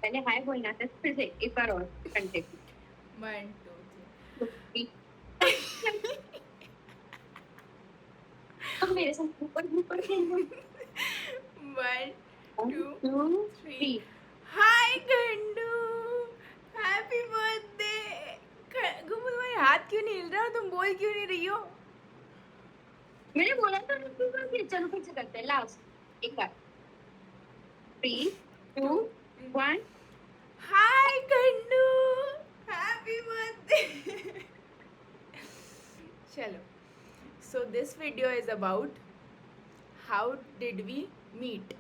पहले हाय बोलना था, फिर से एक बार और कंटिन्यू। 1 2 अब मेरे साथ ऊपर ऊपर खेलना। 3 1 1 2 2 3 3। हाय गंडू, हैप्पी बर्थडे। गुम्बू तुम्हारे हाथ क्यों नहीं हिल रहा, तुम बोल क्यों नहीं रही हो? मैंने बोला था ना एक बार, फिर चलो फिर से करते हैं लास्ट एक बार। 3 2 2 1। हाय गंडू, हैप्पी बर्थडे। चलो, so this video is about how did we meet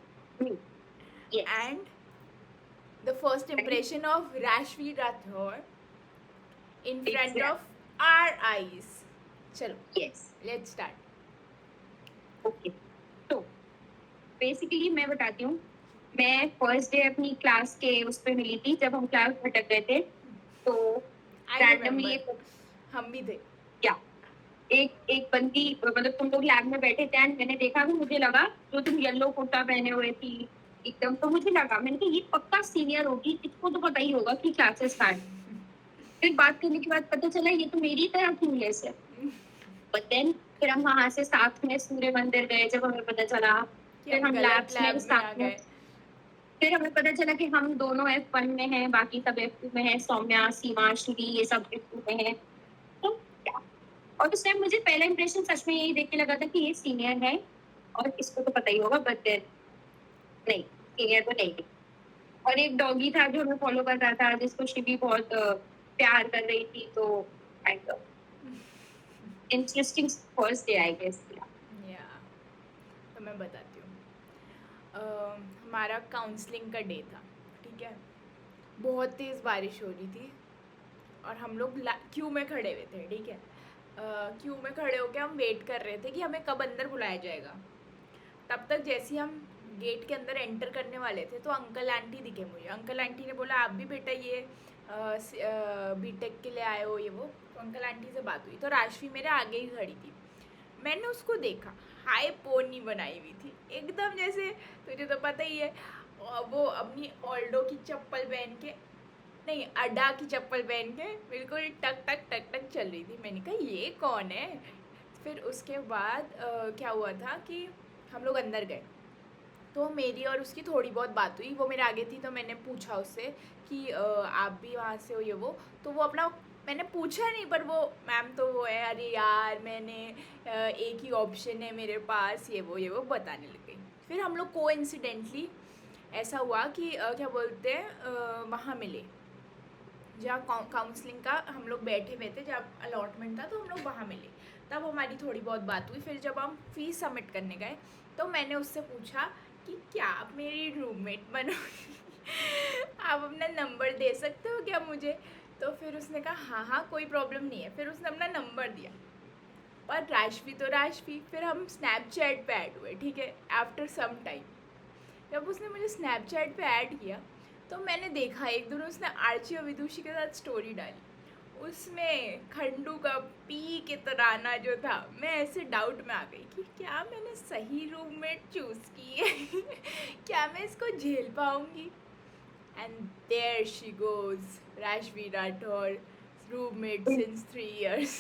yes. and the first impression of Rashvi Rathore in front of exact. our eyes. चलो, यस। let's start. ओके, तो बेसिकली मैं बताती हूँ। मैं first day अपनी class के उस पे मिली थी, जब हम क्लास भटक गए थे। तो I रैंडमली remember, एक, हम भी थे. क्या, एक बंदी, मतलब तुम लोग लैब में बैठे थे एंड मैंने देखा कि मुझे लगा, जो तुम येलो कुर्ता पहने हुए थी एकदम, तो मुझे लगा, मैंने कहा ये पक्का सीनियर होगी, इसको तो पता ही होगा कि क्लासेस स्टार्ट। फिर बात करने के बाद पता चला ये तो मेरी तरह क्यूरियस है। बट देन फिर हम वहां से साथ में सूर्य मंदिर गए, जब हमें पता चला। कि फिर हम हम गलत लैब्स में लैब में आ साथ में, गए. फिर हमें पता चला कि हम दोनों F1 में हैं, बाकी सब F2 में हैं, सौम्या सीमा श्रुति ये सब F2 में हैं। तो क्या, और उस टाइम मुझे पहला इंप्रेशन सच में यही देख के लगा था कि ये सीनियर है और इसको तो पता ही होगा, बट देन नहीं, सीनियर तो नहीं थी। और एक डॉगी था जो हमें फॉलो कर रहा था, जिसको शिवी बहुत प्यार कर रही थी, तो kind of interesting first day I guess. या, तो मैं बताती हूँ. हमारा काउंसलिंग का डे था, ठीक है. बहुत तेज़ बारिश हो रही थी और हम लोग क्यू में खड़े हुए थे, ठीक है. क्यू में खड़े होकर हम वेट कर रहे थे कि हमें कब अंदर बुलाया जाएगा. तब तक जैसे ही हम गेट के अंदर एंटर करने वाले थे तो अंकल आंटी दिखे मुझे. अंकल आंटी ने बोला आप भी बेटा ये बीटेक के लिए आए हो ये वो. तो अंकल आंटी से बात हुई तो राशि मेरे आगे ही खड़ी थी. मैंने उसको देखा, हाई पोनी बनाई हुई थी एकदम, जैसे तुझे तो पता ही है. वो अपनी ऑल्डो की चप्पल पहन के, नहीं अड्डा की चप्पल पहन के बिल्कुल टक टक टक टक चल रही थी. मैंने कहा ये कौन है. फिर उसके बाद क्या हुआ था कि हम लोग अंदर गए तो मेरी और उसकी थोड़ी बहुत बात हुई. वो मेरे आगे थी तो मैंने पूछा उससे कि आप भी वहाँ से हो ये वो. तो वो अपना, मैंने पूछा नहीं पर वो मैम तो वो है, अरे यार मैंने एक ही ऑप्शन है मेरे पास ये वो बताने लग गई. फिर हम लोग कोइंसिडेंटली ऐसा हुआ कि क्या बोलते हैं वहाँ मिले जहाँ काउंसलिंग का हम लोग बैठे हुए थे, जहाँ अलॉटमेंट था तो हम लोग वहाँ मिले. तब हमारी थोड़ी बहुत बात हुई. फिर जब हम फीस सबमिट करने गए तो मैंने उससे पूछा कि क्या आप मेरी रूममेट बनोगी. आप अपना नंबर दे सकते हो क्या मुझे. तो फिर उसने कहा हाँ हाँ कोई प्रॉब्लम नहीं है. फिर उसने अपना नंबर दिया. पर राशवी तो राशवी. फिर हम स्नैपचैट पे ऐड हुए, ठीक है, आफ्टर सम टाइम. जब उसने मुझे स्नैपचैट पे ऐड किया तो मैंने देखा एक दिन उसने आर्ची और विदुषी के साथ स्टोरी डाली. उसमें खंडू का पी के तराना जो था, मैं ऐसे डाउट में आ गई कि क्या मैंने सही रूममेट चूज़ की है. क्या मैं इसको झेल पाऊँगी. And there she goes, Rashvi Rathore, roommate since 3 years.